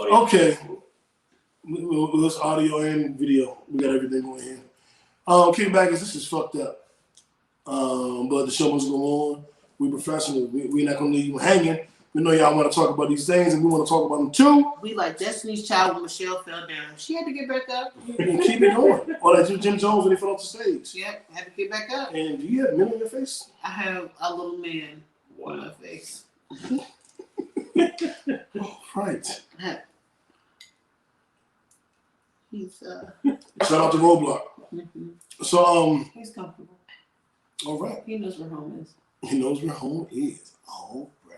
Okay. It's audio and video. We got everything going here. Kickback this is fucked up. But the show must go on. We professional. We're not gonna leave you hanging. We know y'all want to talk about these things, and we want to talk about them too. We like Destiny's Child when Michelle fell down. She had to get back up. And keep it going. Or like Jim Jones when he fell off the stage. Yep, had to get back up. And do you have men on your face? I have a little man on my face. Right. He's Shout out to Roadblock. Mm-hmm. So he's comfortable. All right. He knows where home is. He knows where home is. All right.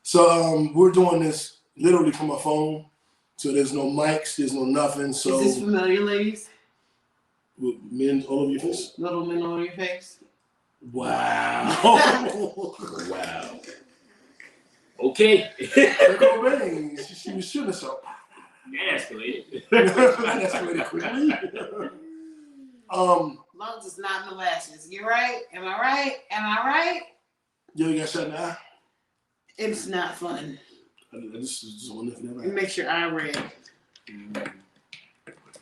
So we're doing this literally from my phone. So there's no mics, there's no nothing. So is this familiar, ladies? With men all over your face? Little men all over your face. Wow. Wow. Okay. She was shooting herself. Escalated. Escalated quickly. Long as it's not in the lashes. You right? Am I right? Am I right? Yo, you got shot in the eye? It's not fun. I just want to know. It makes your eye red.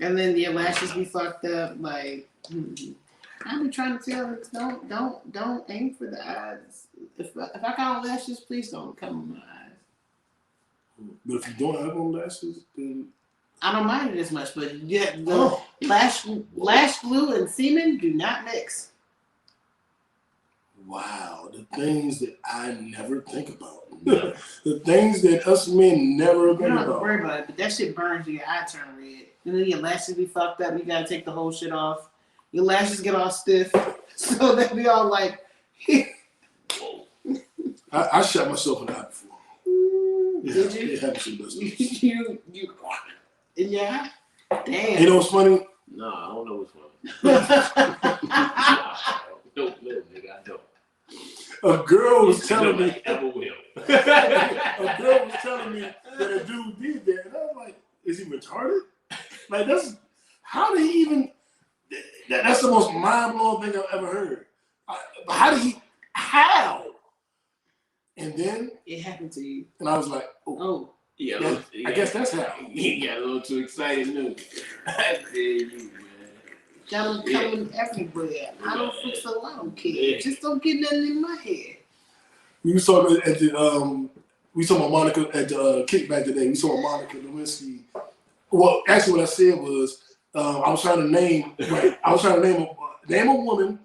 And then your lashes be fucked up. Like, I've been trying to tell her, don't aim for the eyes. If I got lashes, please don't come on my eyes. But if you don't have on lashes, then I don't mind it as much. But yeah, the lash glue and semen do not mix. Wow, the things that I never think about. The things that us men never think about. You don't have to worry about it, but that shit burns when your eye turn red. And then your lashes be fucked up. You gotta take the whole shit off. Your lashes get all stiff, so they be all like. I shot myself in the eye before. Did you? It happened to us. You. Yeah. Damn. You know what's funny? No, I don't know what's funny. I don't know, nigga. I don't. A girl was telling me. Ever will. A girl was telling me that a dude did that, and I was like, "Is he retarded? Like that's how did he even? That's the most mind-blowing thing I've ever heard. How did he? How? And then it happened to you, and I was like, "Oh, yeah, I guess that's how." He got a little too excited, new. I tell you, man. Got them coming everywhere. I don't fix a lot of kids. Just don't get nothing in my head. We was talking at the we saw Monica at the Kickback today. We saw Monica Lewinsky. Well, actually, what I said was I was trying to name. Right, I was trying to name a woman.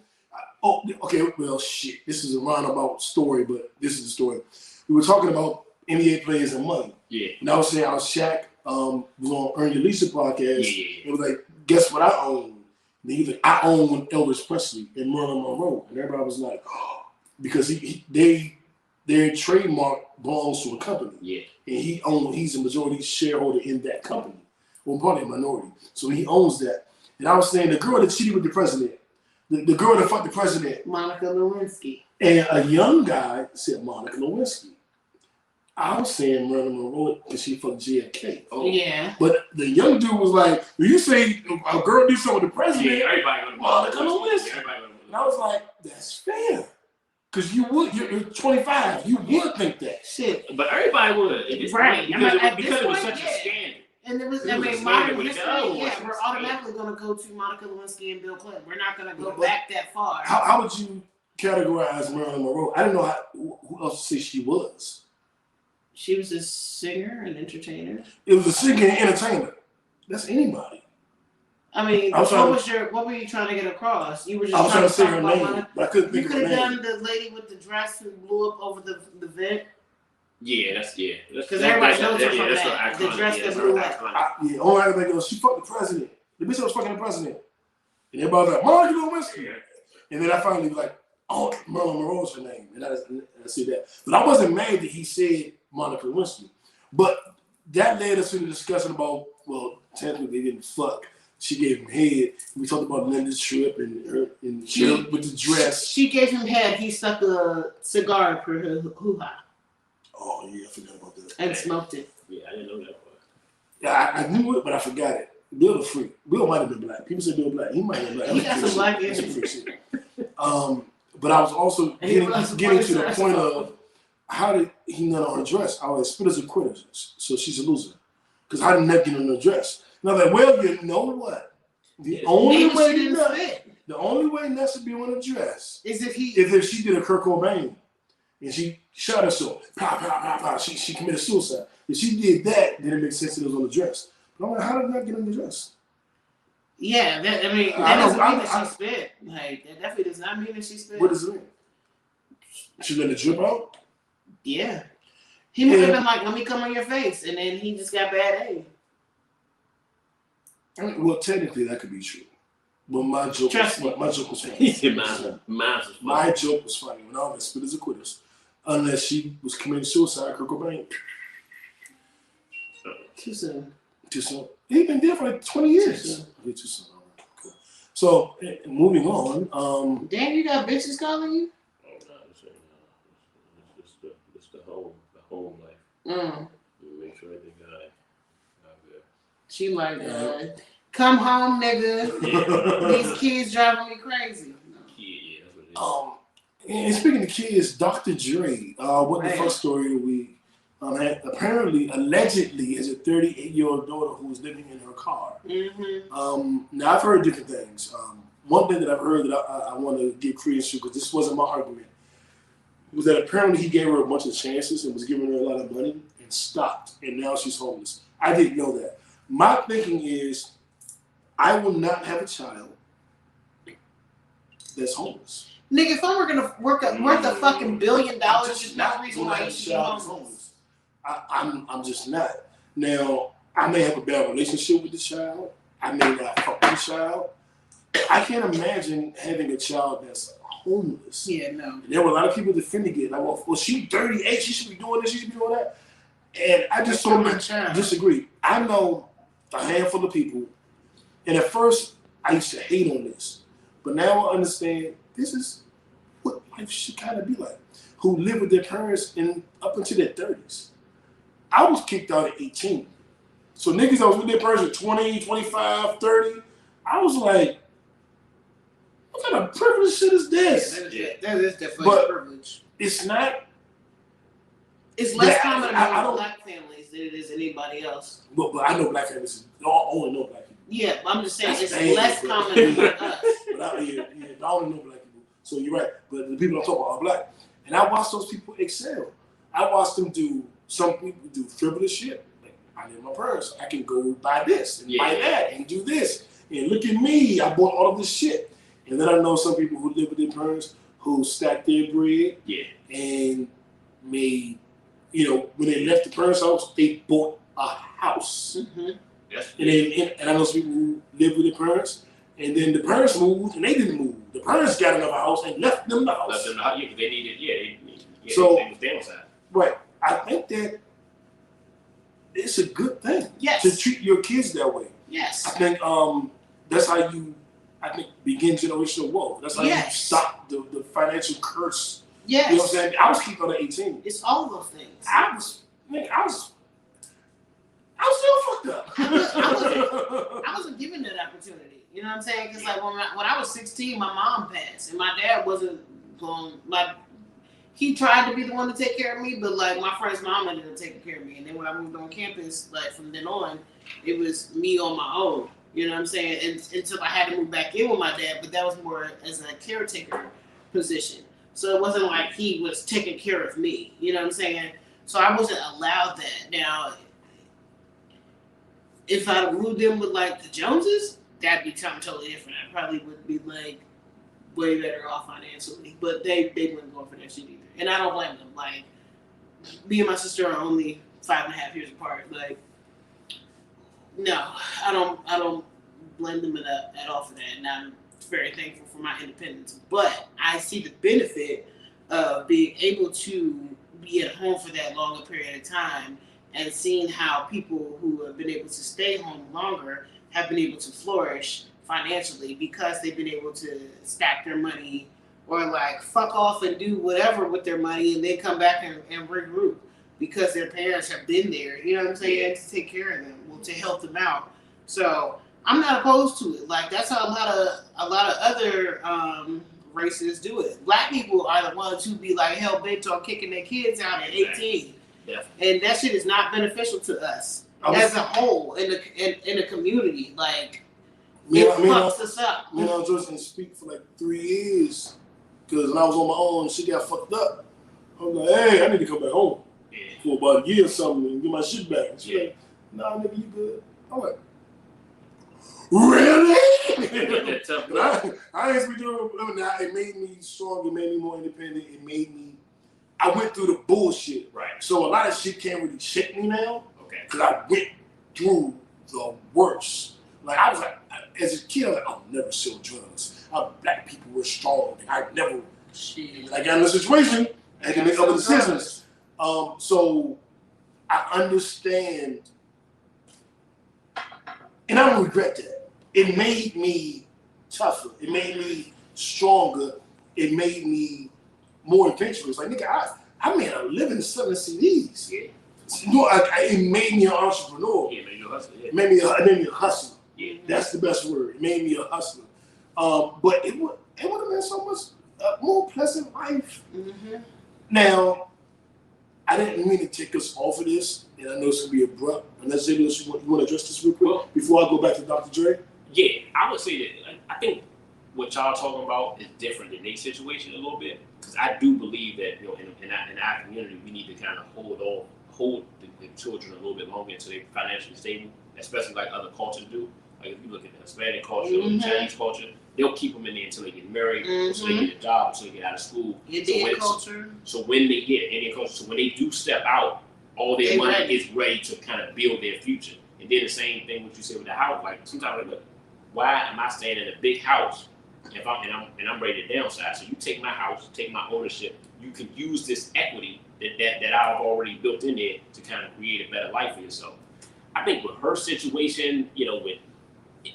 Oh, okay. Well, shit. This is a roundabout story, but this is the story. We were talking about NBA players and money. Yeah. And I was saying how Shaq was on Earn Your Leisure podcast. Yeah. It was like, guess what I own? And he was like, I own Elvis Presley and Marilyn Monroe. And everybody was like, oh, because their trademark belongs to a company. Yeah. And he's a majority shareholder in that company. Well, probably a minority. So he owns that. And I was saying the girl that cheated with the president, the girl that fucked the president. Monica Lewinsky. And a young guy said Monica Lewinsky. I was saying Marilyn Monroe because she fucked JFK. Oh. Yeah. But the young dude was like, when you say a girl do something with the president, yeah, everybody gonna Monica Lewinsky. And I was like, that's fair. Because you're 25. You would think that. Shit. But everybody would. Right. Because it was such a scandal. And it was, I mean, modern history, we're automatically going to go to Monica Lewinsky and Bill Clinton. We're not going to go back that far. How would you categorize Marilyn Monroe? I didn't know who else to say she was. She was a singer and entertainer. It was a singer and entertainer. That's anybody. I mean, what were you trying to get across? You were just trying to say her name, but I couldn't think of her name. You could have done the lady with the dress who blew up over the vent. Yeah, because everybody knows her from that. The dress that blew up. All I think was she fucked the president. The bitch was fucking the president. And everybody was like, Monica Lewinsky. And then I finally was like, oh, Marilyn Monroe's her name. And I see that. But I wasn't mad that he said Monica Lewinsky. But that led us into discussion about, well, technically they didn't fuck. She gave him head. We talked about Linda's trip and her with the dress. She gave him head. He stuck a cigar up her hoo-ha. Oh, yeah, I forgot about that. And smoked it. Yeah, I didn't know that part. Yeah, I knew it, but I forgot it. Bill the freak. Bill might have been black. People say Bill black. He might have been black. He got some black energy. But I was also getting to the point of how did he nut on her dress. I was like, split as a quitter, so she's a loser. Because I didn't nut get on her dress. And I was like, well, you know what? The only way nuts should be on a dress is if she did a Kurt Cobain and she shot herself. Pow, pow, pow, pow. She committed suicide. If she did that, then it makes sense that it was on the dress. But I'm like, how did nut get on the dress? Yeah, that doesn't mean that she spit. Like, that definitely does not mean that she spit. What does it mean? She let it drip out? Yeah. He might have been like, let me come on your face, and then he just got bad aim. Well, technically, that could be true. But my joke was funny. My joke was funny. When all that spit as a quitters. Unless she was committing suicide, Kurt Cobain. Too soon. He's been there for like 20 years. Too soon. Cool. So, moving on. Damn, you got bitches calling you? Oh, no, it's the home life. Make sure everything got good. She like, come home, nigga. These kids driving me crazy. Yeah, that's what it is. And speaking of kids, Dr. Dre, what the fuck story of the week? Allegedly, is a 38-year-old daughter who was living in her car. Now, I've heard different things. One thing that I've heard that I want to give credence to, because this wasn't my argument, was that apparently he gave her a bunch of chances and was giving her a lot of money and stopped, and now she's homeless. I didn't know that. My thinking is, I will not have a child that's homeless. Nigga, if I were gonna worth a fucking $1 billion, there's no reason why you should be homeless. I'm just not. Now, I may have a bad relationship with the child. I may not fuck with the child. I can't imagine having a child that's homeless. Yeah, no. And there were a lot of people defending it. Like, well, she's 38. She should be doing this. She should be doing that. And I just totally disagree. I know a handful of people. And at first, I used to hate on this. But now I understand this is what life should kind of be like. Who live with their parents up until their 30s. I was kicked out at 18. So niggas that was with their parents at 20, 25, 30, I was like, what kind of privilege shit is this? That is definitely privilege. It's not. It's less common among black families than it is anybody else. But I know black families. I only know black people. Yeah, but I'm just saying it's less common among us. But I only know black people. So you're right. But the people I'm talking about are black. And I watched those people excel. I watched them do, some people do frivolous shit. Like, I live with my parents. I can go buy this and buy that and do this. And look at me. I bought all of this shit. And then I know some people who live with their parents who stacked their bread and made, when they left the parents' house, they bought a house. Mm-hmm. And I know some people who live with their parents, and then the parents moved and they didn't move. The parents got another house and left them the house. They needed, so, they was their side. Right. I think that it's a good thing to treat your kids that way. Yes. I think that's how you, begin generational wealth. That's how you stop the financial curse. Yes. You know what I'm saying? I was kicked out at 18. It's all those things. I was still fucked up. I wasn't given that opportunity. You know what I'm saying? Because like when I was 16, my mom passed, and my dad wasn't going. Like he tried to be the one to take care of me, but like my friend's mom ended up taking care of me. And then when I moved on campus, like from then on, it was me on my own. You know what I'm saying? And until I had to move back in with my dad, but that was more as a caretaker position. So it wasn't like he was taking care of me. You know what I'm saying? So I wasn't allowed that. Now, if I moved in with like the Joneses, that'd be something totally different. I probably would be like way better off financially, but they wouldn't go for that shit either. And I don't blame them. Like me and my sister are only 5.5 years apart. Like no, I don't blame them at all for that. And I'm very thankful for my independence. But I see the benefit of being able to be at home for that longer period of time and seeing how people who have been able to stay home longer have been able to flourish financially because they've been able to stack their money or like fuck off and do whatever with their money and then come back and regroup because their parents have been there, you know what I'm saying, to take care of them, to help them out. So I'm not opposed to it. Like that's how a lot of other racists do it. Black people are the ones who be like hell bent on kicking their kids out at 18, and that shit is not beneficial to us as a whole in the community. Like it fucks us up. Me and I just didn't speak for like 3 years because when I was on my own, shit got fucked up. I was like, hey, I need to come back home for about a year or something and get my shit back. She's like, nah, nigga, you good. I'm like, really? I ain't speak to him. It made me stronger, it made me more independent, it made me. I went through the bullshit. Right. So a lot of shit can't really shake me now. Okay. Because I went through the worst. Like, I was like, as a kid, I was like, I'll never sell drugs. Black people were strong. I never. Shit. I got in a situation, I had to make other decisions. So I understand. And I don't regret that. It made me tougher. It made me stronger. It made me more adventurous. Like, nigga, I made a living selling CDs. Yeah. You know, it made me an entrepreneur. Yeah, it made me a hustler. Yeah. It made me a hustler. Yeah. That's the best word. It made me a hustler. But it would have been so much more pleasant life. Mm-hmm. Now, I didn't mean to take us off of this, and I know it's going to be abrupt. Unless you want to address this real quick before I go back to Dr. Dre? Yeah, I would say that I think what y'all talking about is different in their situation a little bit. Because I do believe that, you know, in our community, we need to kind of hold the children a little bit longer until they're financially stable, especially like other cultures do. Like if you look at the Hispanic culture, the Chinese culture, they'll keep them in there until they get married, until they get a job, until they get out of school. Indian culture. So when they get Indian culture, so when they do step out, all their money is ready to kind of build their future. And then the same thing what you said with the house. Like sometimes, like, look, why am I staying in a big house if I'm ready to downsize? So you take my house, take my ownership. You can use this equity that I've already built in there to kind of create a better life for yourself. I think with her situation, you know,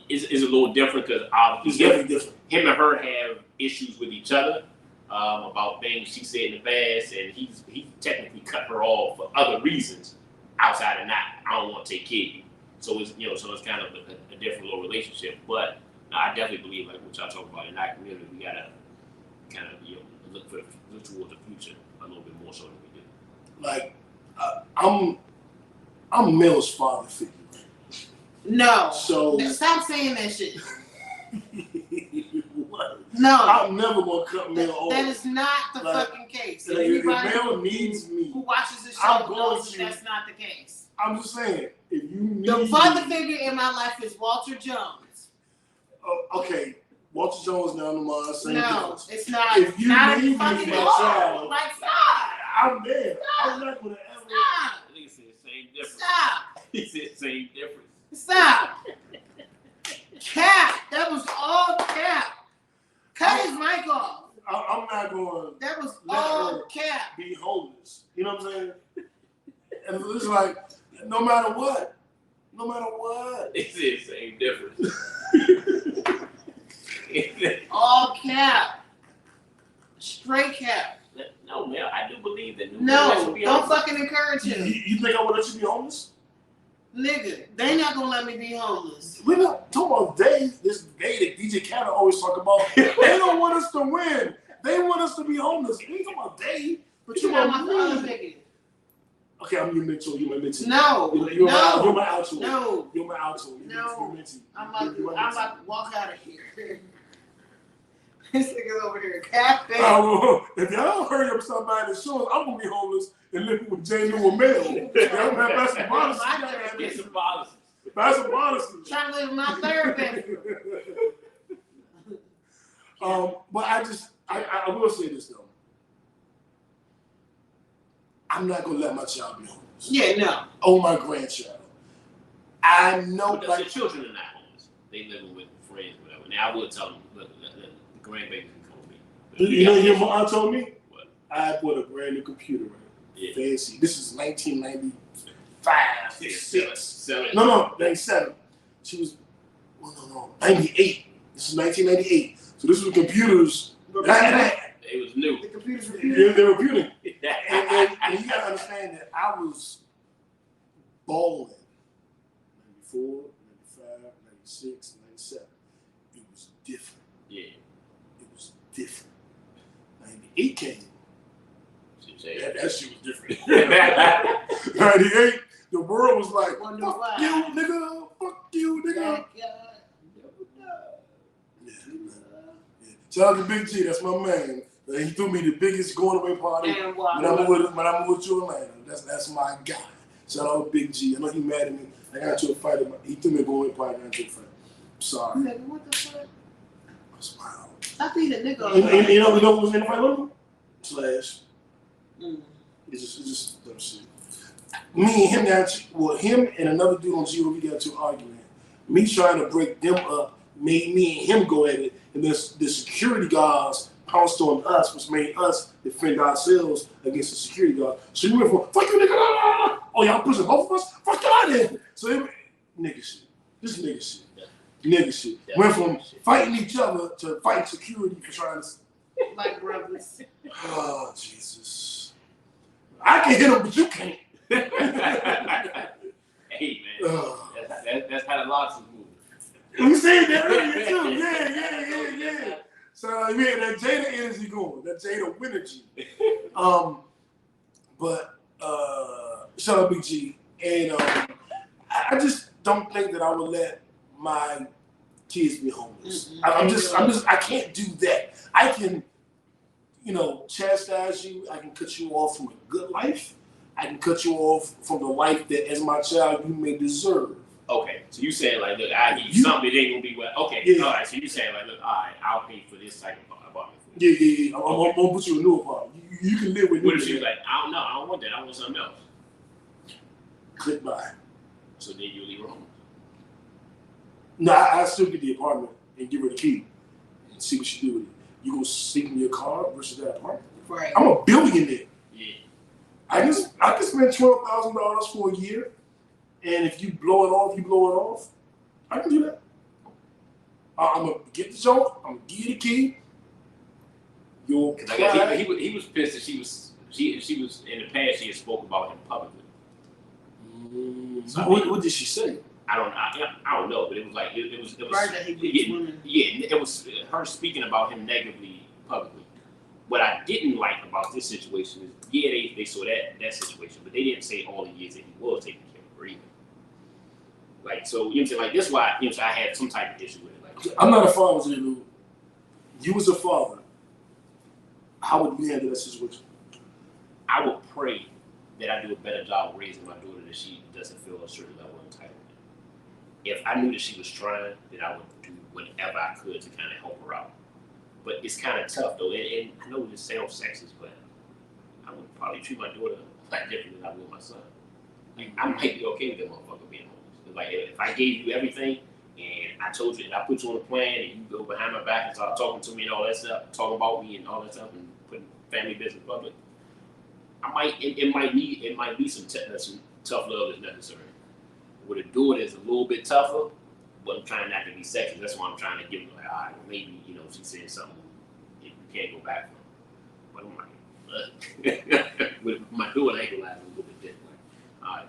is a little different because him and her have issues with each other about things she said in the past, and he technically cut her off for other reasons outside of I don't want to take care of you. So it's kind of a different little relationship. But I definitely believe like what y'all talking about in our community, we gotta kind of look toward the future a little bit more so than we do. Like I'm Mel's father figure. No. So stop saying that shit. What? No. I'm never gonna cut Mel off. That is not the fucking case. Like, if Mel needs me, who watches this show knows that's not the case. I'm just saying, if you need the father figure in my life is Walter Jones. Okay. Walter Jones now in the mind, same difference. It's not. If you not need me for my child, like stop. I'm there. I'm not gonna ever. Stop. He said same difference. Stop. He said same difference. Stop. Cap. That was all Cap. Cut his mic off. I'm not going. That was all Cap. Be homeless. You know what I'm saying? And it's like, no matter what. He said same difference. All Cap. Straight Cap. No, man, I do believe that. No, don't fucking encourage him. You think I would let you be homeless? Nigga, they not gonna let me be homeless. We're not talking about this day that DJ Khaled always talk about. They don't want us to win. They want us to be homeless. We ain't talking about day, but you want my father figure. Okay, I'm your mentor. You're my mentor. No, you're my alto. No, you're my alto. No, I'm about to walk out of here. This nigga's over here capping. If y'all don't hurry up and start buying the shows, I'm gonna be homeless and living with Jada and Mel. Y'all gonna have some policies. Get some policies. Buy some policies. Trying to live with my therapist. But I will say this though. I'm not gonna let my child be homeless. Yeah, no. Oh, my grandchild. I know. But the children are not homeless. They live with friends, whatever. Now I would tell them, look, the grandbabies can come with me. You know, your mom told me. What? I bought a brand new computer. Right? Yeah. Fancy. This is 1995, 6. No. No, 97. She was. No. 98. This is 1998. So this was computers. It was new. The computers were They were beautiful. And you gotta understand that I was balling. 94, 95, 96, 97. It was different. Yeah. It was different. 98 came. That shit was different. 98, the world was like, fuck you, nigga. Yeah. Shout out to Big G, that's my man. He threw me the biggest going away party when I moved to Atlanta. That's my guy. Shout out to Big G. I know he mad at me. I got into a fight. He threw me a going away party. I got into a fight. I'm sorry. What the fuck? I smile. I think the nigga. You know what was in the fight with him? Slash. It's just dumb shit. Me and him and another dude on GOV got into an argument. Me trying to break them up made me and him go at it, and the security guards pounced on us, which made us defend ourselves against the security guard. So you went from fuck you nigga, oh y'all pushing both of us, fuck y'all then. So it, nigga shit, this nigga shit, nigga shit. Went from fighting each other to fighting security for trying to like brothers. Oh Jesus, I can hit him, but you can't. Hey man, that's how the locks is moving. We said that earlier too. Yeah. So yeah, that Jada energy going, that Jada energy. But shout out Big G, and I just don't think that I would let my kids be homeless. I can't do that. I can, chastise you. I can cut you off from a good life. I can cut you off from the life that, as my child, you may deserve. Okay, so you saying like, look, I give you something that ain't gonna be well. Okay, yeah. All right. So you saying like, look, all right, I'll pay for this type of apartment. Yeah. I'm gonna put you in a new apartment. You can live with me. What if she was like, I don't know, I don't want that. I want something else. Click by. So then you leave her home. No, I still get the apartment and give her the key and see what she do with it. You gonna sleep in your car versus that apartment? Right. I'm a billionaire. Yeah. I can spend $12,000 for a year, and if you blow it off, I can do that. I'm gonna get the joke. I'm gonna give you the key. You'll. I guess he was pissed that she was in the past. She had spoke about him publicly. So what did she say? I don't know, but it was like it was right that he beats women. Yeah, it was her speaking about him negatively publicly. What I didn't like about this situation is, they saw that situation, but they didn't say all the years that he was taking care of her either. Like, so, you know what I'm saying? Like, that's why, I had some type of issue with it. Like, I'm not a father, Jada. You as a father, how would you handle that situation? I would pray that I do a better job of raising my daughter, that she doesn't feel a certain level of entitlement. If I knew that she was trying, then I would do whatever I could to kind of help her out. But it's kind of tough, though, and I know this sounds sexist, but I would probably treat my daughter like different than I would my son. Like, I might be okay with that motherfucker being homeless. Like, if I gave you everything, and I told you, and I put you on a plan, and you go behind my back and start talking to me and all that stuff, talking about me and all that stuff, and putting family business public, it might be some tough love that's necessary. With a daughter that's a little bit tougher, but I'm trying not to be sexist. That's why I'm trying to give her, like, all right, maybe, she said something you can't go back from. But I'm like, with my daughter, I ain't gonna lie, a little bit different. Like, all right.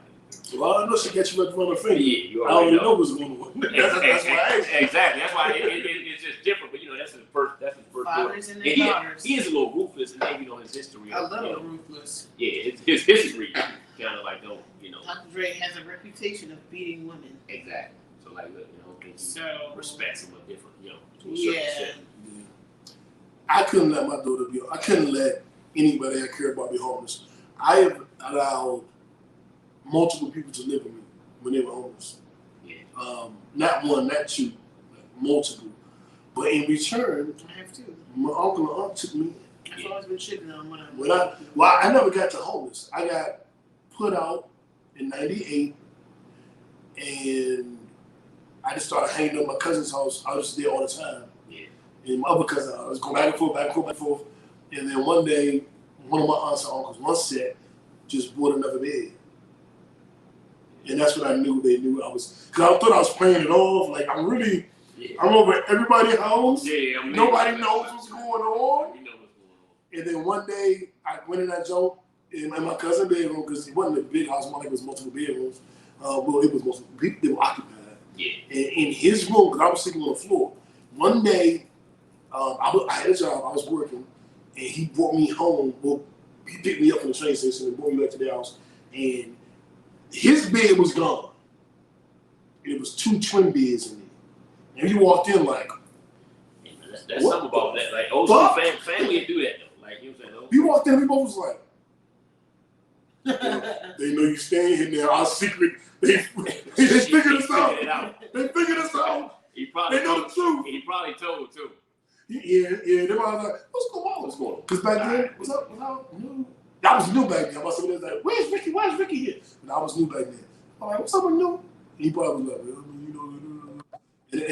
Well, I know she got you right from her finger. Yeah, you I already know what's going on. That's why. Exactly. That's why it's just different. But that's his first. Fathers and their daughters. He is a little ruthless, and then his history. A little ruthless. Yeah, his history kind of like don't. Dr. Dre has a reputation of beating women. Exactly. So like, look, so respect somewhat different. To a certain yeah. extent. I couldn't let my daughter be. I couldn't let anybody I care about be homeless. I have allowed multiple people to live with me when they were homeless. Yeah. Not one, not two, multiple. But in return, I have to. My uncle and aunt took me. I've always been shitting on I never got to homeless. I got put out in '98, and I just started hanging at my cousin's house. I was there all the time. Yeah. And my other cousin, I was going back and forth. And then one day, one of my aunts and uncles, one set, just bought another bed. And that's when I knew they knew I was. Because I thought I was playing it off. Like, I'm over at everybody's house. Yeah, nobody knows what's going on. You know what's going on. And then one day, I went in that joint in my cousin's bedroom, because it wasn't a big house, more like it was multiple bedrooms. Well, it was multiple people, they were occupied. Yeah. And in his room, because I was sleeping on the floor, one day, I had a job. I was working, and he brought me home. Well, he picked me up from the train station and brought me back to the house. And his bed was gone. It was 2 twin beds in there. And he walked in like, that's something about that. Like old school family do that though. Like you know what I'm saying? He walked in, we both was like, they know you staying here now. Our secret. They figured us out. They figured us out. They know the truth. He probably told too. Yeah. They were like, what's going on? What's going on? Because back then, what's up? New. I was new back then. I was like, where's Ricky? Why is Ricky here? And I was new back then. I'm like, what's up with new? And he probably was like, you know. And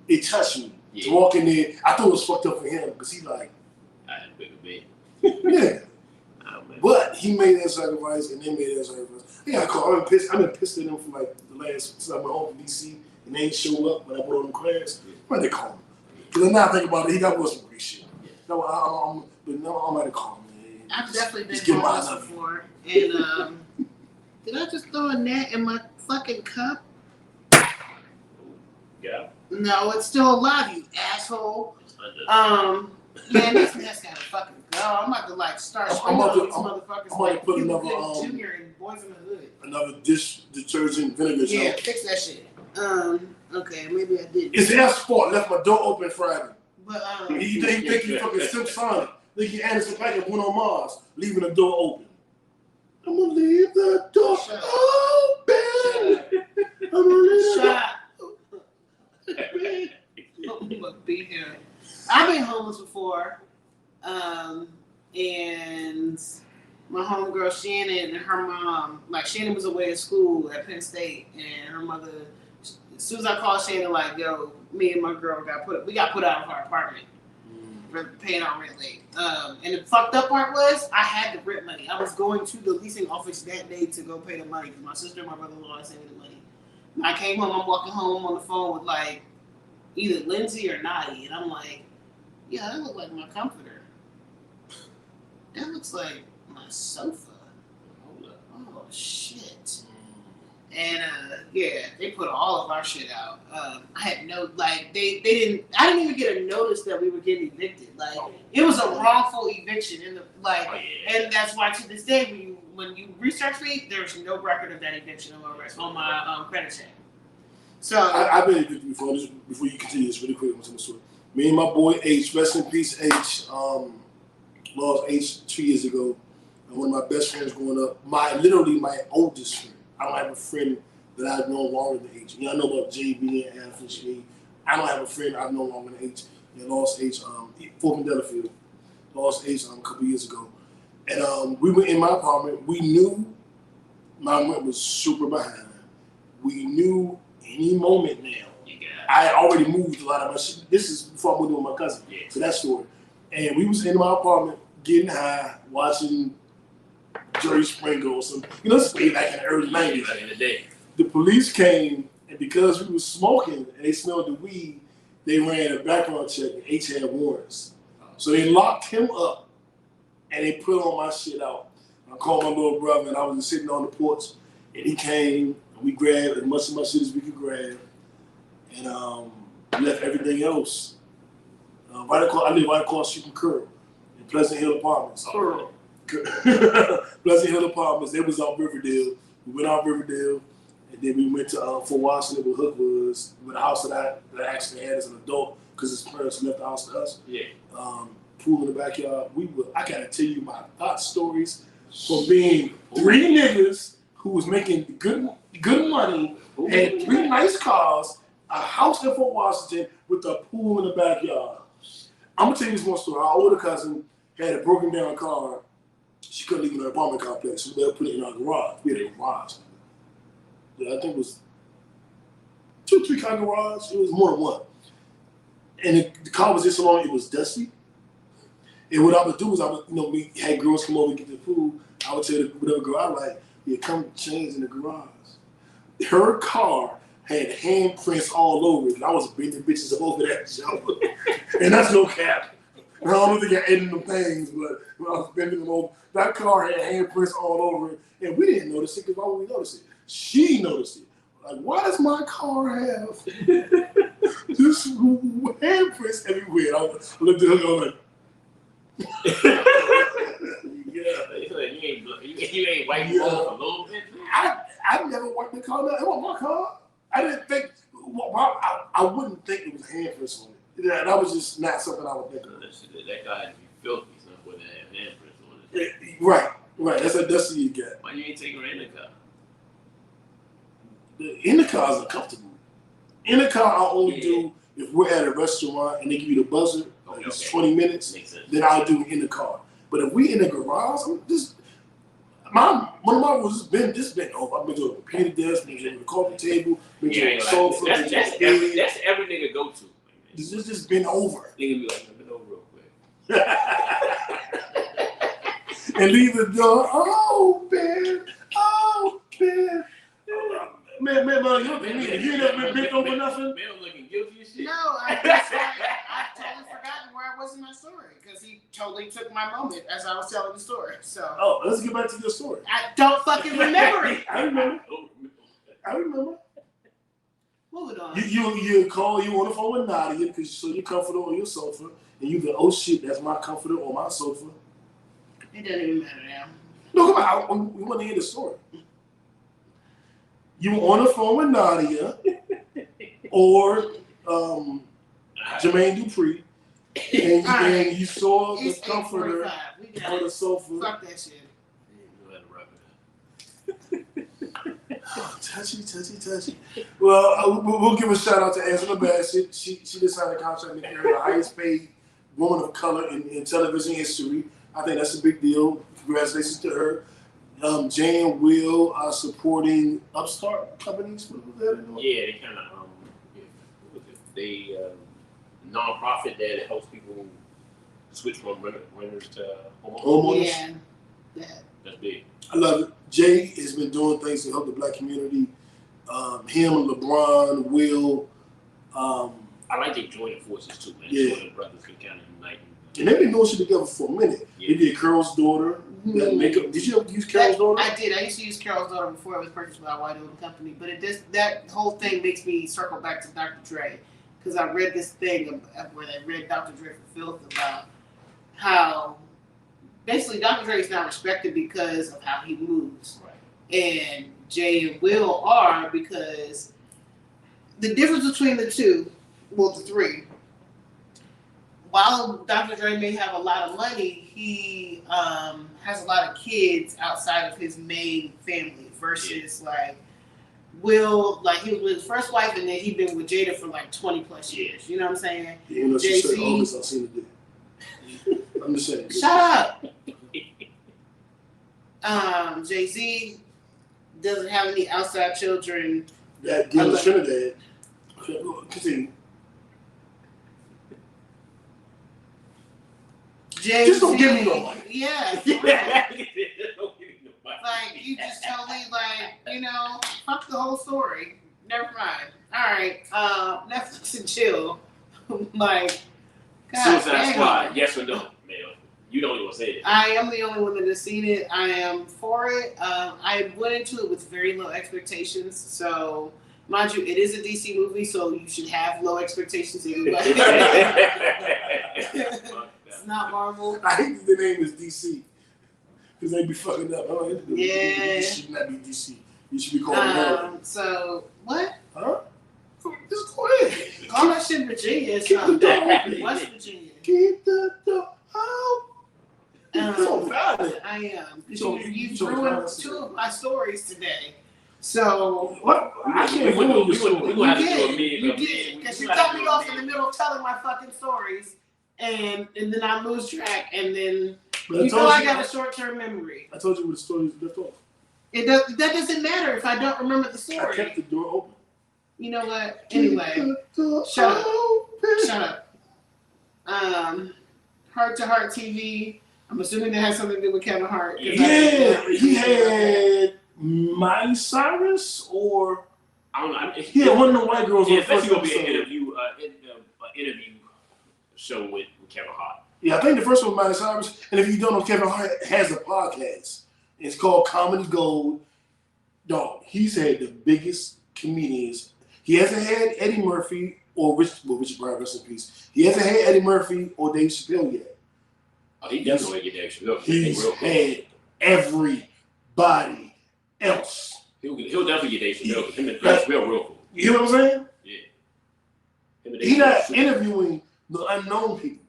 it touched me. Yeah. To walk in there, I thought it was fucked up for him because he like, I had a bigger bed. Yeah. But he made that sacrifice, and they made that sacrifice. Yeah, I've been pissed at them for like the last since I went home from DC, and they ain't show up when I put on the class. Why they call me? Because now I think about it, he got some great shit. No, I'm at a call me. I've definitely been homeless before, and did I just throw a net in my fucking cup? Yeah. No, it's still alive, you asshole. Man, this mess gotta fucking go. I'm about to like start screaming on these motherfuckers. I'm about to put another Junior and Boys in the Hood. Another dish detergent vinegar. Yeah, fix that shit. Okay, maybe I did. It's his fault. Left my door open Friday. But he think he fucking Simpsonic. Think he Anderson Paak and went on Mars, leaving the door open. I'm gonna leave the door open. I'm gonna leave the I'm gonna be here. I've been homeless before, and my homegirl Shannon and her mom, like Shannon was away at school at Penn State, and her mother, as soon as I called Shannon, like, yo, me and my girl got put out of our apartment for paying our rent late. And the fucked up part was I had the rent money. I was going to the leasing office that day to go pay the money because my sister and my brother-in-law sent me the money. I came home, I'm walking home on the phone with like either Lindsay or Nadi, and I'm like, yeah, that looks like my comforter. That looks like my sofa. Oh shit. And yeah, they put all of our shit out. I had no I didn't even get a notice that we were getting evicted. Like it was a wrongful eviction in the and that's why to this day when you research me, there's no record of that eviction on my credit check. So I've been evicted before. Before you continue this, really quick, I'm telling the story. Me and my boy H, rest in peace H, lost H 2 years ago. And one of my best friends growing up, my oldest friend. I don't have a friend that I've known longer than H. You know, I know about JB and Alf and Shmi. I don't have a friend I've known longer than H. And lost H, Fort Delafield. Lost H a couple years ago. And we were in my apartment. We knew my rent was super behind. We knew any moment now. I had already moved a lot of my shit. This is before I moved in with my cousin. Yeah. So that story. And we was in my apartment getting high, watching Jerry Springer or something. You know, this is way back in the early 90s. Back in the day. The police came, and because we was smoking and they smelled the weed, they ran a background check and H had warrants. So they locked him up and they put all my shit out. I called my little brother and I was just sitting on the porch and he came and we grabbed as much of my shit as we could grab. And left everything else. I live right across the street from Curl in Pleasant Hill Apartments. Pleasant Hill Apartments. They was out Riverdale. We went out Riverdale, and then we went to Fort Washington where Hook was, with a house that I actually had as an adult because his parents left the house to us. Yeah. Pool in the backyard. I gotta tell you my thought stories from being 3 niggas who was making good money, had 3 nice cars, a house in Fort Washington with a pool in the backyard. I'm gonna tell you this one story. Our older cousin had a broken down car. She couldn't leave in her apartment complex, so they put it in our garage. We had a garage. Yeah, I think it was 2-3 car garage. It was more than one. And the car was just so long, it was dusty. And what I would do is we had girls come over and get the food. I would tell whatever girl I like, yeah, come change in the garage. Her car had handprints all over it, and I was bending bitches up over that show. And that's no cap. I don't think I edited them things, but when I was bending them over, that car had handprints all over it, and we didn't notice it because why would we notice it? She noticed it. Like, why does my car have This handprints everywhere. I looked at her going, you ain't wiped the road for a little bit. I never wiped the car. It was my car. I didn't think. I wouldn't think it was handprints on it. That was just not something I would think of. That guy had to be filthy, so for to have handprints on it. Right. That's what you get. Why you ain't taking her in the car? In the car is uncomfortable. In the car, I'll only do if we're at a restaurant and they give you the buzzer. It's 20 minutes. Then I'll do it in the car. But if we in the garage, one of my rules has been over. I've been to a computer desk, been to a coffee table, been to a sofa. That's every nigga go to. This has just been over. Nigga be like, been over real quick. And leave the door. Oh, man. Man, you never been bent over nothing? Man, I'm looking guilty as shit. No, I totally forgotten where I was in my story because he totally took my moment as I was telling the story. So. Oh, let's get back to your story. I don't fucking remember it. I remember. Moving on. You call you on the phone with Nadia because you saw your comforter on your sofa, and you go, oh shit, that's my comforter on my sofa. It doesn't even matter now. No, come on, we want to hear the story. You were on the phone with Nadia or Jermaine Dupree, and you saw the comforter on the sofa. Fuck that shit. Oh, touchy. Well, we'll give a shout out to Angela Bassett. She just signed a contract to carry the highest paid woman of color in television history. I think that's a big deal. Congratulations to her. Jay and Will are supporting upstart companies. What was that? Yeah, they kind of they non-profit that helps people switch from renters to homeowners. Yeah, that's big. I love it. Jay has been doing things to help the black community. Him, LeBron, Will. I like they joining forces too, man. Yeah. So the brothers can kind of unite. And they've been doing shit together for a minute. Yeah. They did Carol's daughter. That makeup. Did you ever use Carol's daughter? I did. I used to use Carol's daughter before it was purchased by a white-owned company. But that whole thing makes me circle back to Dr. Dre. Because I read this thing where they read Dr. Dre for Filth about how basically Dr. Dre is not respected because of how he moves. Right. And Jay and Will are because the difference between the two, well, the three, while Dr. Dre may have a lot of money, he has a lot of kids outside of his main family versus like Will, like he was with his first wife and then he'd been with Jada for like 20 plus years. You know what I'm saying? Yeah, you know, she said all this I've seen it do. I'm just saying. Shut up. Jay-Z doesn't have any outside children. That Gilda Trinidad. Continue. Jay-Z, just don't give me no money. Yeah. Like, you just totally, fuck the whole story. Never mind. All right. Netflix and chill. God, Suicide Squad, yes or no, Mel? You don't even say it. I am the only one that has seen it. I am for it. I went into it with very low expectations. So, mind you, it is a DC movie, so you should have low expectations anyway. It's not Marvel. I hate that the name is DC. Because they be fucking up. Yeah. It should not be DC. You should be called Marvel. So, what? Huh? Just go ahead. Call that shit Virginia. Keep the door open. West Virginia. Keep the door open. So violent. I am. You've So ruined two of my stories today. So what? I can't ruin your story. You did. Because you cut me off in the middle of telling my fucking stories. And then I lose track. And then I got a short-term memory. I told you what the story is left off. That doesn't matter if I don't remember the story. I kept the door open. You know what? Anyway, shut up. Heart to Heart TV. I'm assuming that has something to do with Kevin Hart. Yeah, he had Miley Cyrus or I don't know. Yeah, one of the white girls. Yeah, especially gonna be an interview show with Kevin Hart. Yeah, I think the first one was Miley Cyrus. And if you don't know, Kevin Hart has a podcast. It's called Comedy Gold. Dog, he's had the biggest comedians. He hasn't had Eddie Murphy or Richard Pryor, rest in peace. He hasn't had Eddie Murphy or Dave Chappelle yet. Oh, he definitely get Dave Chappelle. He's had everybody else. He'll definitely get Dave Chappelle. Him and Dave Chappelle real cool. You know what I'm saying? Yeah. He's not interviewing the unknown people.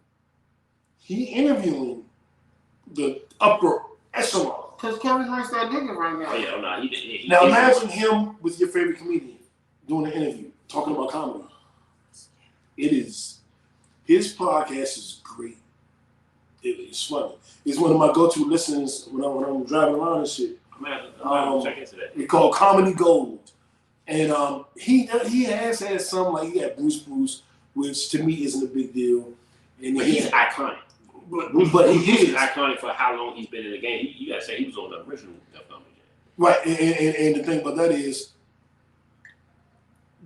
He interviewing the upper echelon. Because Kevin Hart's that nigga right now. Oh yeah, no, he Now imagine him with your favorite comedian doing an interview, talking about comedy. It is, his podcast is great. It's funny. It's one of my go-to listens when I'm driving around and shit. I'm check into that. It's called Comedy Gold. And he has had some, like he had Bruce, which to me isn't a big deal. And But he's iconic. But he is iconic for how long he's been in the game. You gotta say he was on the original Def Comedy Jam. Right, and the thing about that is,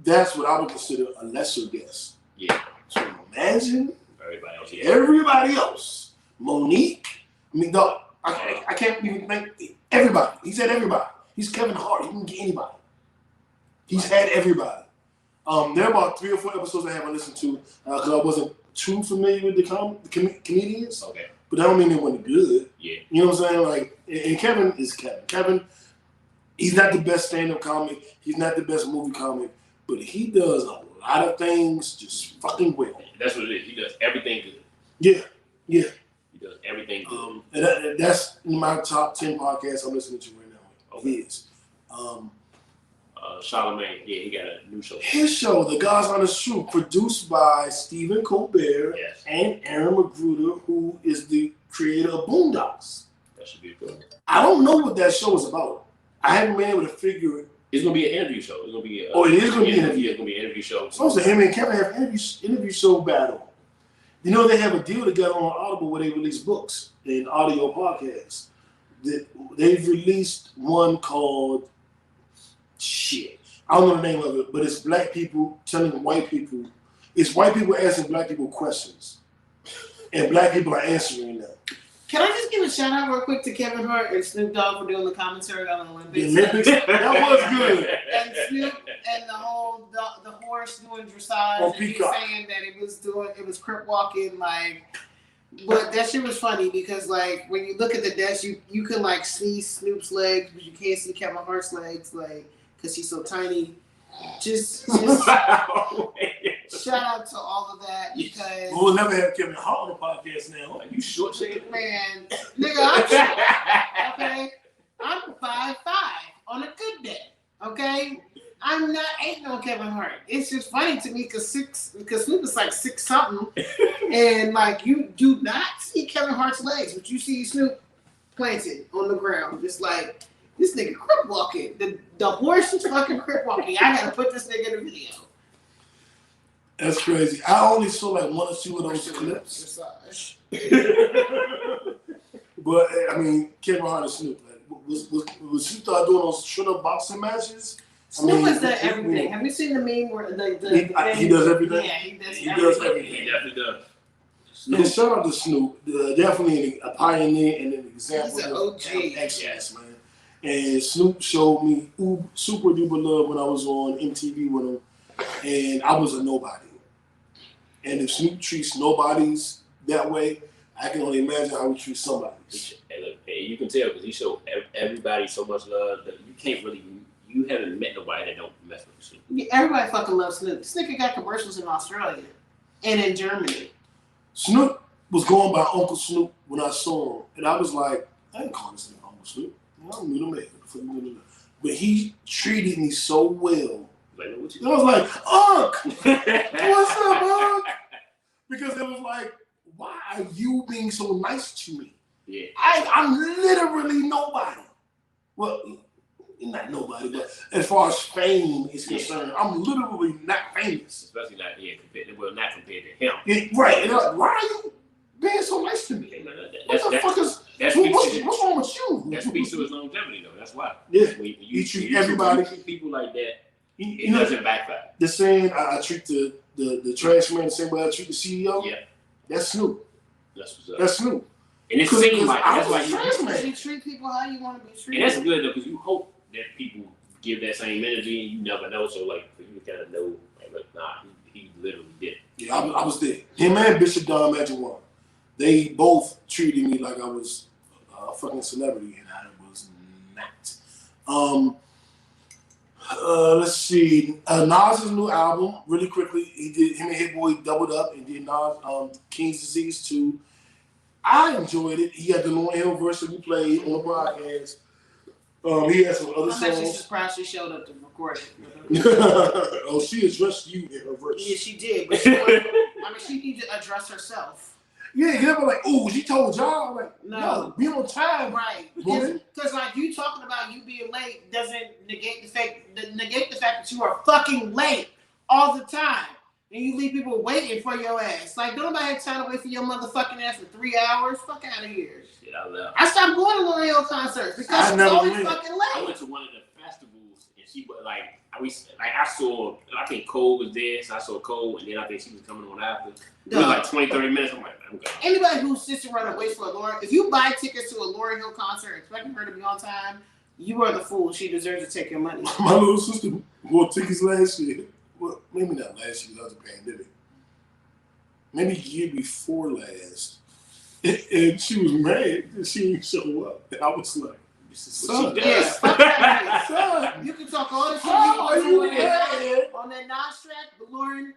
that's what I would consider a lesser guest. Yeah. So imagine Everybody else. Yeah. everybody else. Monique. I mean, dog, I can't even think. Everybody. He's had everybody. He's Kevin Hart. He can get anybody. He's had everybody. There are about 3 or 4 episodes I haven't listened to because I wasn't too familiar with the comedians. Okay. But that don't mean they weren't good. Yeah. You know what I'm saying? Like, and Kevin is Kevin. Kevin, he's not the best stand-up comic. He's not the best movie comic. But he does a lot of things just fucking well. That's what it is. He does everything good. Yeah. He does everything good. And that's my top 10 podcasts I'm listening to right now. Okay. His. Charlamagne, yeah, he got a new show. His show, The Guys on the Shoe, produced by Stephen Colbert and Aaron McGruder, who is the creator of Boondocks. That should be good. I don't know what that show is about. I haven't been able to figure it. It's gonna be an interview show. It's gonna be. It is gonna be an interview. It's gonna be an interview show. So him and Kevin have interview show battle. You know they have a deal together on Audible where they release books and audio podcasts. They've released one called shit. I don't know the name of it, but it's black people telling white people. It's white people asking black people questions, and black people are answering them. Can I just give a shout out real quick to Kevin Hart and Snoop Dogg for doing the commentary on the Olympics? The Olympics, that was good. And Snoop and the horse doing dressage, On and he Peacock. saying that it was crip walking, like. But that shit was funny because like when you look at the desk, you can like see Snoop's legs, but you can't see Kevin Hart's legs, like because he's so tiny. Just shout out to all of that because We'll never have Kevin Hart on the podcast now. Are you short, Jada? man, nigga, I'm short, okay? I'm 5'5" on a good day, okay? I'm not hating on Kevin Hart. It's just funny to me because Snoop is like 6 something, and like you do not see Kevin Hart's legs, but you see Snoop planted on the ground, just like this nigga crip walking. The horse is fucking crip walking. I gotta put this nigga in the video. That's crazy. I only saw like 1 or 2 of those clips. But I mean, Kevin Hart and Snoop. Like, was Snoop start doing those shut-up boxing matches? Snoop has done everything. Have you seen the meme where he does everything? Yeah, he does everything. He definitely does. Yeah, shout out to Snoop. Definitely a pioneer and an example He's an of OG. excellence, man. And Snoop showed me super duper love when I was on MTV with him, and I was a nobody. And if Snoop treats nobodies that way, I can only imagine how he treats somebody. And look, you can tell because he showed everybody so much love that you haven't met nobody that don't mess with Snoop. Yeah, everybody fucking loves Snoop. This nigga got commercials in Australia and in Germany. Snoop was going by Uncle Snoop when I saw him, and I was like, I ain't calling this nigga Uncle Snoop. I don't need him. But he treated me so well. Like, what you I was like, Unc, what's up, Unc? Because it was like, why are you being so nice to me? Yeah. I'm literally nobody. Well, not nobody, but as far as fame is concerned, I'm literally not famous. Especially not not compared to him. Right. And why are you being so nice to me? What the fuck is what's wrong with you? That speaks to his longevity, though. That's why. Yeah. When You treat everybody. treat people like that, You it know, doesn't backfire. the saying, I treat the trash man the same way I treat the CEO. Yeah. That's Snoop. That's what's up. That's Snoop. And it seems like I that's was why a trash man. You treat people how you want to be and treated. that's good though, because you hope that people give that same energy, and you never know. So like for you to kind of know, like, look, nah, he literally did. Yeah, I was there. Him and Bishop Don Magic One. They both treated me like I was a fucking celebrity, and I was not. Let's see. Nas's new album, really quickly, him and Hit Boy doubled up and did Nas King's Disease 2. I enjoyed it. He had the Lauryn Hill verse that we played on the podcast. He had some other songs. I'm actually surprised she showed up to record it. Oh, she addressed you in her verse. Yeah, she did. But she needed to address herself. Yeah, but like, oh, she told y'all, like, no, be on time, right? Because like you talking about you being late doesn't negate the fact that you are fucking late all the time, and you leave people waiting for your ass. Like, don't nobody have time to wait for your motherfucking ass for 3 hours. Fuck out of here. Shit, I love. I stopped going to Lauryn Hill concerts because she's always fucking late. I went to one of the festivals, and she was like, I saw, I think Cole was there, so I saw Cole, and then I think she was coming on after. It was like 20, 30 minutes. I'm like, okay. Anybody who sits around and waits for a Lauryn, if you buy tickets to a Lauryn Hill concert expecting her to be on time, you are the fool. She deserves to take your money. My little sister bought tickets last year. Well, maybe not last year, that was a pandemic. Maybe the year before last. And she was mad that she didn't show up. And I was like, son, yes, son, you can talk all the shit you want on that Nas track, but Lauryn,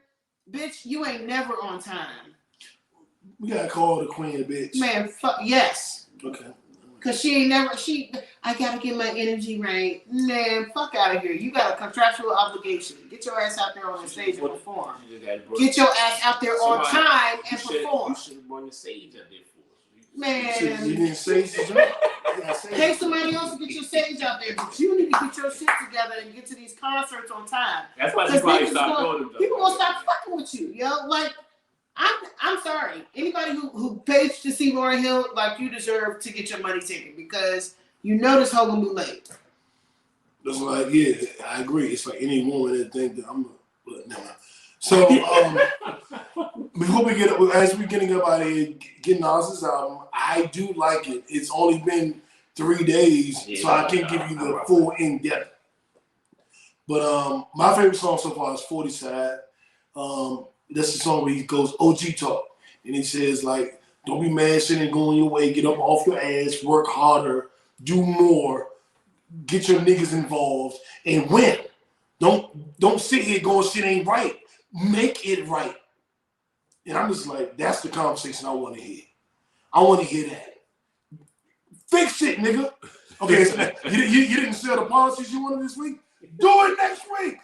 bitch, you ain't never on time. We gotta call the queen a bitch. Man, fuck yes. Okay. Cause she ain't never I gotta get my energy right. Man, fuck out of here. You got a contractual obligation. Get your ass out there on the stage and perform. Get your ass out there on time and perform. You should have brought the stage out there for us. Man. You didn't say Pay somebody else to get your stage out there, but you need to get your shit together and get to these concerts on time. That's why she probably stopped doing them. People gonna stop fucking with you, yo. Like, I'm sorry. Anybody who pays to see Lauryn Hill, like, you deserve to get your money taken because you know this hoe gonna be late. That's like, yeah, I agree. It's like any woman that think that I'm but no. So before we as we getting up out of here, getting Nas's album, I do like it. It's only been 3 days, so I can't give you the full in depth. But my favorite song so far is 40 Side. That's the song where he goes OG talk. And he says, like, don't be mad, shit ain't going your way, get up off your ass, work harder, do more, get your niggas involved, and win. Don't sit here going shit ain't right. Make it right. And I'm just like, that's the conversation I want to hear. I want to hear that. Fix it, nigga. Okay, so you didn't sell the policies you wanted this week? Do it next week.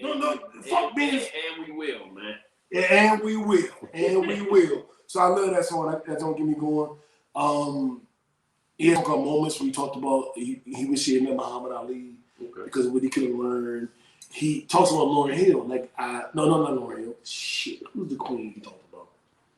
No, fuck being. And we will, man. Yeah, and we will. So I love that song. That don't get me going. He had a couple moments where he talked about he wish he had met Muhammad Ali because of what he could have learned. He talks about Lauryn Hill. Like, not Lauryn Hill. Shit, who's the queen he talked about?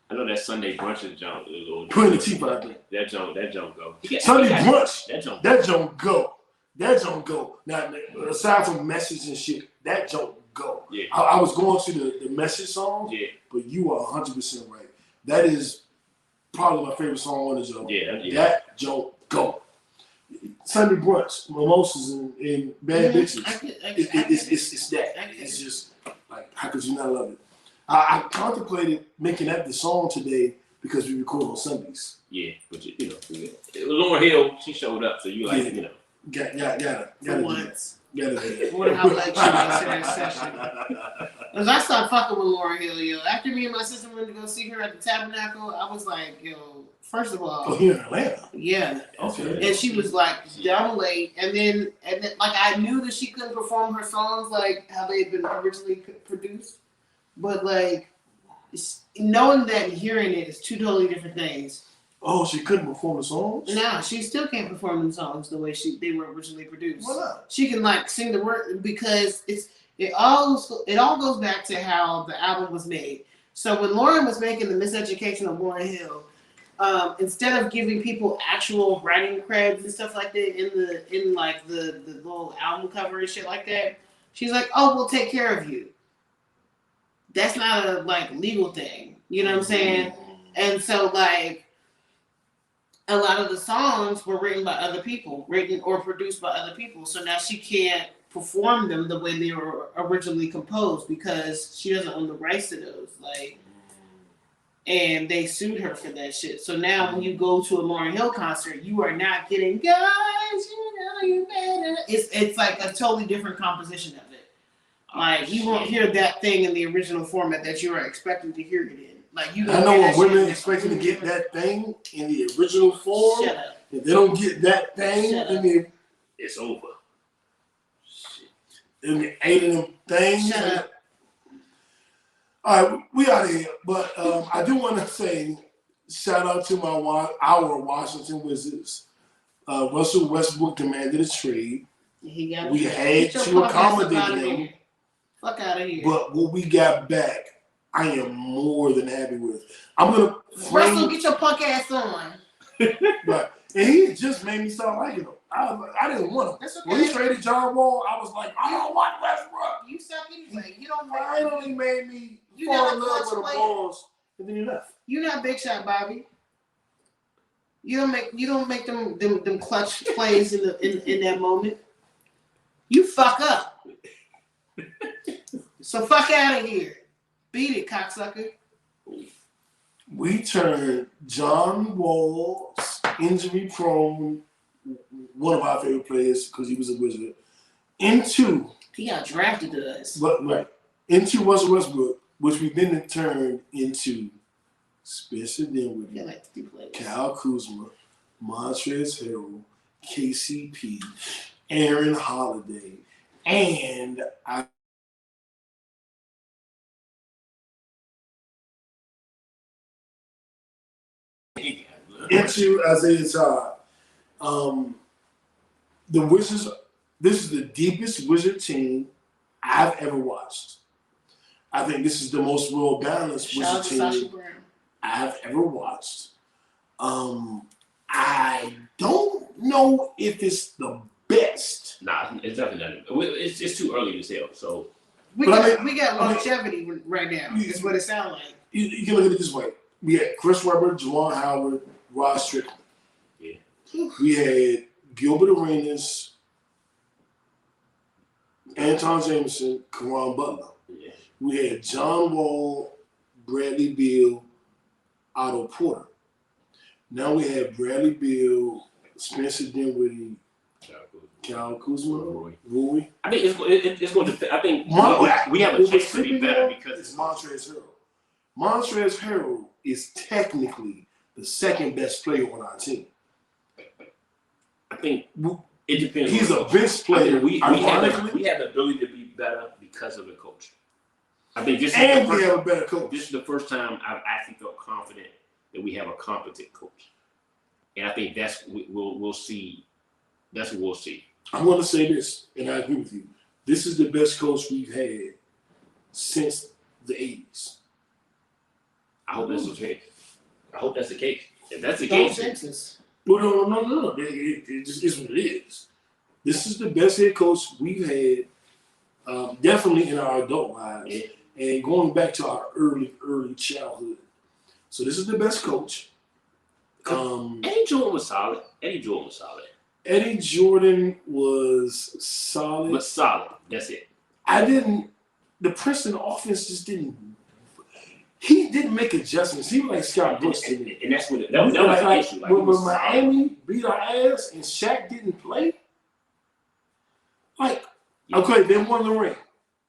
I know that Sunday brunch is jump. Queen Latifah, I think. That jump go. Sunday brunch. That jump go. That jump go. Now, aside from message and shit, that jump go. Yeah. I was going to the message song, but you are 100% right. That is probably my favorite song on the show. Yeah. That jump go. Sunday brunch, mimosas and bad bitches. It's that. It's just like, how could you not love it? I contemplated making that the song today because we record on Sundays. Yeah, but you know, Lauryn Hill, she showed up, so you like, you know. Gotta once. Gotta Wonder how late she makes in that session. Cause I started fucking with Lauryn Hill, yo. After me and my sister went to go see her at the Tabernacle, I was like, yo, first of all, here in Atlanta. Yeah. Okay. And she was like down late, and then like I knew that she couldn't perform her songs like how they had been originally produced, but like knowing that and hearing it is two totally different things. Oh, she couldn't perform the songs? No, she still can't perform the songs the way they were originally produced. Why not? She can like sing the word because it all goes back to how the album was made. So when Lauryn was making the Miseducation of Lauryn Hill, instead of giving people actual writing creds and stuff like that in the little album cover and shit like that, she's like, "Oh, we'll take care of you." That's not a like legal thing, you know what I'm saying? And so like a lot of the songs were written by other people, written or produced by other people. So now she can't perform them the way they were originally composed because she doesn't own the rights to those. Like, and they sued her for that shit. So now when you go to a Lauryn Hill concert, you are not getting guys, you know you better. It's like a totally different composition of it. Like you won't hear that thing in the original format that you are expecting to hear it in. Like you. I know when women expecting to get that thing in the original form, shut up. if they don't get that thing in the, it's over. In the 8 of them things. Shut up. All right, we out of here. But I do want to say shout out to our Washington Wizards. Russell Westbrook demanded a trade. We had to accommodate him. Fuck out of here. But what we got back, I am more than happy with. I'm gonna Russell, get your punk ass on. Right, and he just made me start liking him. I didn't want him. That's okay. When he traded John Wall, I was like, I don't want Westbrook. You suck anyway. You don't. Finally made me You fall in never love with the clutch balls, and then he left. You're not Big Shot, Bobby. You don't make them clutch plays in that moment. You fuck up. So fuck out of here. Beat it, cocksucker. We turned John Wall's injury-prone, one of our favorite players because he was a Wizard, into he got drafted to us. But right into Russell Westbrook, which we then turned into Spencer Dinwiddie, Kyle Kuzma, Montrezl Harrell, KCP, Aaron Holiday, and into Isaiah Todd. The Wizards, this is the deepest Wizard team I've ever watched. I think this is the most well-balanced Wizard team I've ever watched. I don't know if it's the best. Nah, it's definitely not. It's too early to tell. So we got longevity right now. Is what it sounds like. You can look at it this way. We had Chris Webber, Juwan Howard, Ross Strickland. Yeah. We had Gilbert Arenas, Anton Jameson, Caron Butler. Yeah. We had John Wall, Bradley Beal, Otto Porter. Now we have Bradley Beal, Spencer Dinwiddie, Kyle Kuzma, Rui. I think it's going to. I think we have a chance to be better because it's Montrezl Harrell. Montrezl Harrell is technically the second best player on our team. I think it depends. He's a bench player. We have the ability to be better because of the coach. I think this is we have a better coach. This is the first time I've actually felt confident that we have a competent coach, and I think we'll see. That's what we'll see. I'm going to say this, and I agree with you. This is the best coach we've had since the 80s. I hope that's the case. I hope that's the case. If that's the case, well, no. It just is what it is. This is the best head coach we've had, definitely in our adult lives, and going back to our early childhood. So this is the best coach. Eddie Jordan was solid. Eddie Jordan was solid. But solid. That's it. The Princeton offense just didn't. He didn't make adjustments. He was like Scott Brooks to me. And that's what that was the issue. Like, when Miami beat our ass and Shaq didn't play, okay, they won the ring.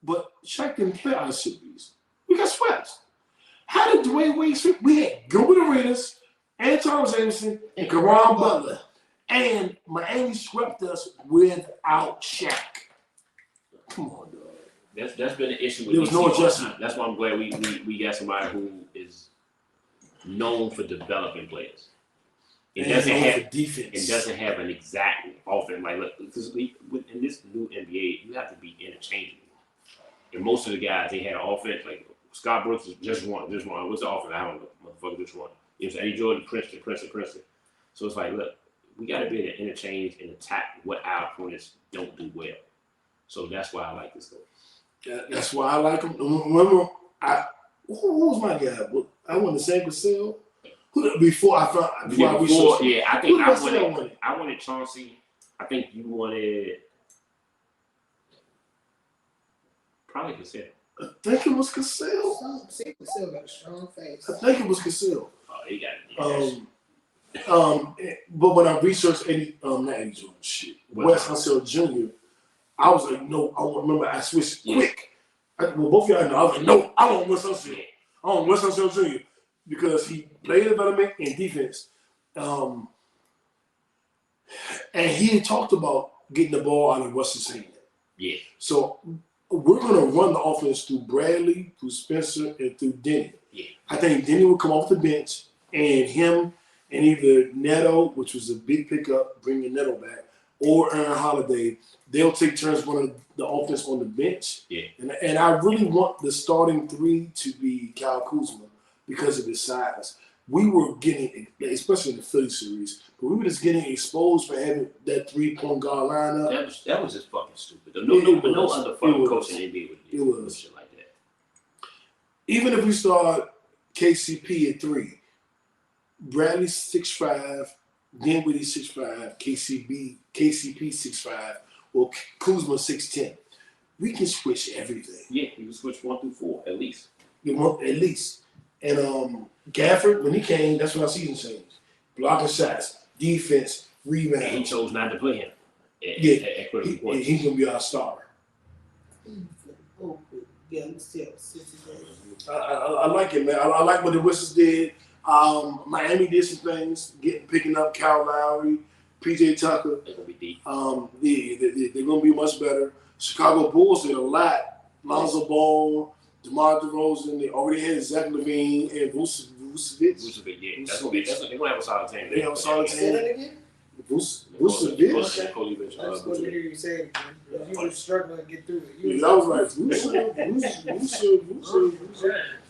But Shaq didn't play our series. We got swept. How did Dwayne Wade sweep? We had Gilbert Arenas, Anton Jameson, and Caron Butler. And Miami swept us without Shaq. Come on, dog. That's been an issue with there was no adjustment. That's why I'm glad we got somebody who is known for developing players. It doesn't have defense. It doesn't have an exact offense. Like look, because in this new NBA, you have to be interchangeable. And most of the guys, they had an offense. Like Scott Brooks is just one. What's the offense? I don't know, motherfucker. Just one. It was Eddie Jordan, Princeton. So it's like, look, we got to be able to interchange and attack what our opponents don't do well. So that's why I like this coach. That's why I like him. Remember, who was my guy? I wanted Sam Cassell. Before I I wanted Chauncey. I think you wanted. Probably Cassell. I think it was Cassell. Cassell got a strong face. I think it was Cassell. Oh, he got it. But when I researched Eddie, not Eddie Jordan, shit, Wes Unseld Jr., I was like, no, I remember I switched quick. Well, both of y'all know, I was like, no, I want Wes Unseld. I want Wes Unseld Jr. because he played development and defense. And he had talked about getting the ball out of Russell's hand. Yeah. So we're going to run the offense through Bradley, through Spencer, and through Denny. Yeah. I think Denny will come off the bench, and him and either Neto, which was a big pickup, bringing Neto back, or Aaron Holiday, they'll take turns running the offense on the bench. Yeah. And I really want the starting three to be Kyle Kuzma because of his size. We were getting, especially in the Philly series, but we were just getting exposed for having that 3-point guard lineup. That was just fucking stupid. No other fucking coach in the NBA would do shit like that. Even if we start KCP at 3, Bradley 6'5", Dinwiddie 6'5", KCP 6'5", or Kuzma 6'10". We can switch everything. Yeah, we can switch 1 through 4 at least. At least. And Gafford, when he came, that's when our season changed. Blocking shots, defense, rebound. And he chose not to play him. He's gonna be our star. Oh, yeah, I like it, man. I like what the Wizards did. Miami did some things, picking up Kyle Lowry, PJ Tucker. They're gonna be deep. They're gonna be much better. Chicago Bulls did a lot. Lonzo Ball, DeMar DeRozan. They already had Zach LaVine and Vucevic. Yeah. They're gonna have a solid team. They have a solid team. Say that again? Vucevic. That's what I hear you say. You were struggling to get through it. Yeah, I was like, Vucevic.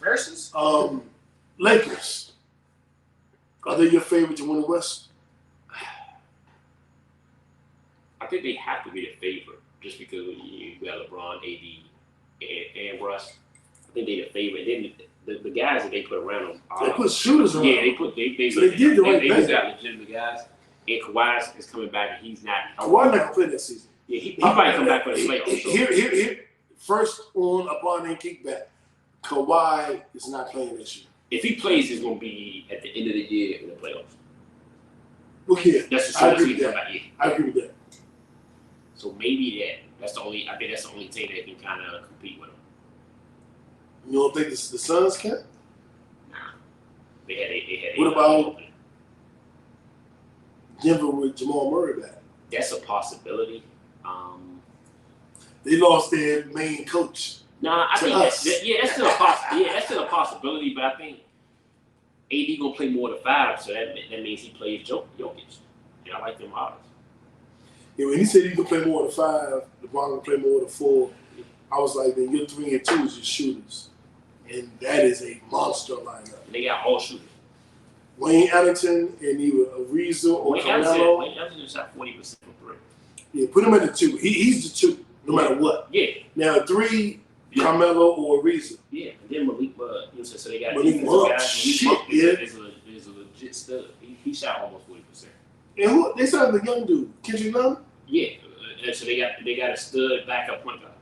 Versus? Lakers. Are they your favorite to win the West? I think they have to be the favorite just because you got LeBron, AD, and Russ. I think they're the favorite. Then the guys that they put around them. They put shooters around. Yeah, they did the right thing. They got legitimate guys. And Kawhi is coming back, and he's not. Kawhi not gonna play this season. Yeah, he might come back for the playoffs. Here. First upon and kickback. Kawhi is not playing this year. If he plays, it's going to be at the end of the year in the playoffs. Well, yeah, That's I agree with that. back. Yeah. I agree with that. So maybe that's the only. I think that's the only team that can kind of compete with him. You don't think the Suns can? Nah, they had. What about Denver with Jamal Murray back? That's a possibility. They lost their main coach. Nah, I think that's still a possibility. Yeah, that's still a possibility. But I think AD gonna play more than 5, so that means he plays Jokic. And I like them odds. Yeah, when he said he could play more than 5, LeBron could play more than 4. I was like, then your 3 and 2 is your shooters, and that is a monster lineup. And they got all shooters. Wayne Ellington and either Ariza or Carmelo. Wayne Ellington shot 40% from 3. Yeah, put him at the 2. He's the 2, no matter what. Yeah. Now 3, Carmelo or Ariza. Yeah, and then Malik Monk. So they got Malik Monk. Shit, is a legit stud. He shot almost 40%. And who they signed the young dude, Kendrick Nunn? Yeah, and so they got a stud backup point guard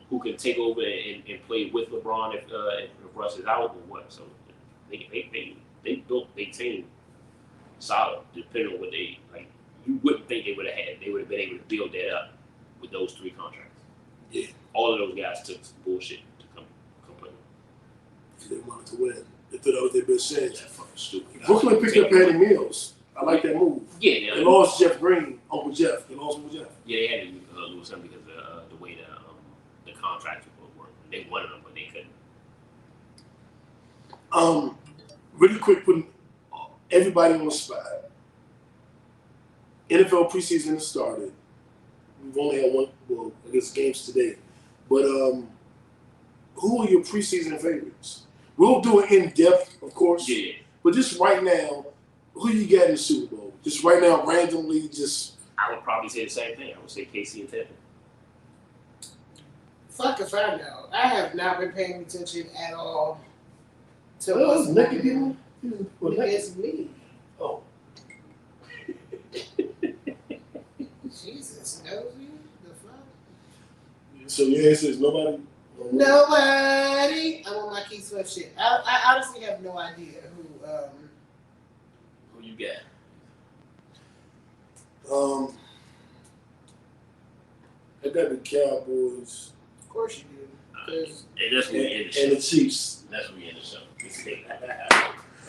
who can take over and play with LeBron if Russ is out or what. So they built their team solid depending on what they like. You wouldn't think they would have had. They would have been able to build that up with those 3 contracts. Yeah. All of those guys took some bullshit to come play. Because they wanted to win. They thought that was their best chance. That's fucking stupid. Brooklyn picked up Patty Mills. I like that move. Yeah, They lost Jeff Green, Uncle Jeff. They lost Uncle Jeff. Yeah, they had to lose him because of the way the contracts would work. They wanted him, but they couldn't. Really quick, putting everybody on the spot. NFL preseason has started. We've only had one, well, I guess games today. But who are your preseason favorites? We'll do it in depth, of course. Yeah. But just right now, who you got in the Super Bowl? Just right now, randomly, just. I would probably say the same thing. I would say KC and Tampa. Fuck if I know. I have not been paying attention at all to Well, what's Nick going again? on. It's me. Oh. Jesus knows you. The fuck? So your answer is nobody? Nobody. I'm on my Keith Swift shit. I honestly have no idea Who you got? I got the Cowboys. Of course you do. And that's where we end the show. And the Chiefs. That's where we end the show.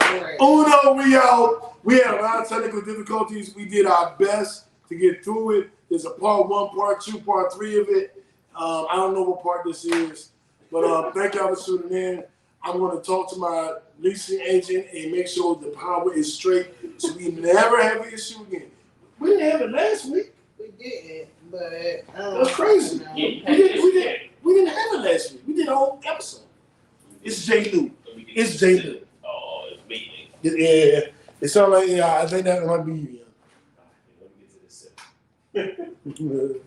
Right. Oh no, we out. We had a lot of technical difficulties. We did our best to get through it. There's a part 1, part 2, part 3 of it. I don't know what part this is, but thank y'all for tuning in. I'm going to talk to my leasing agent and make sure the power is straight so we never have an issue again. We didn't have it last week. We didn't, but That's crazy. We didn't have it last week. We did a whole episode. It's J. Lou. It's J. Lou. Oh, it's me. Yeah. It sounds like, I think that might be you. Let me get to this.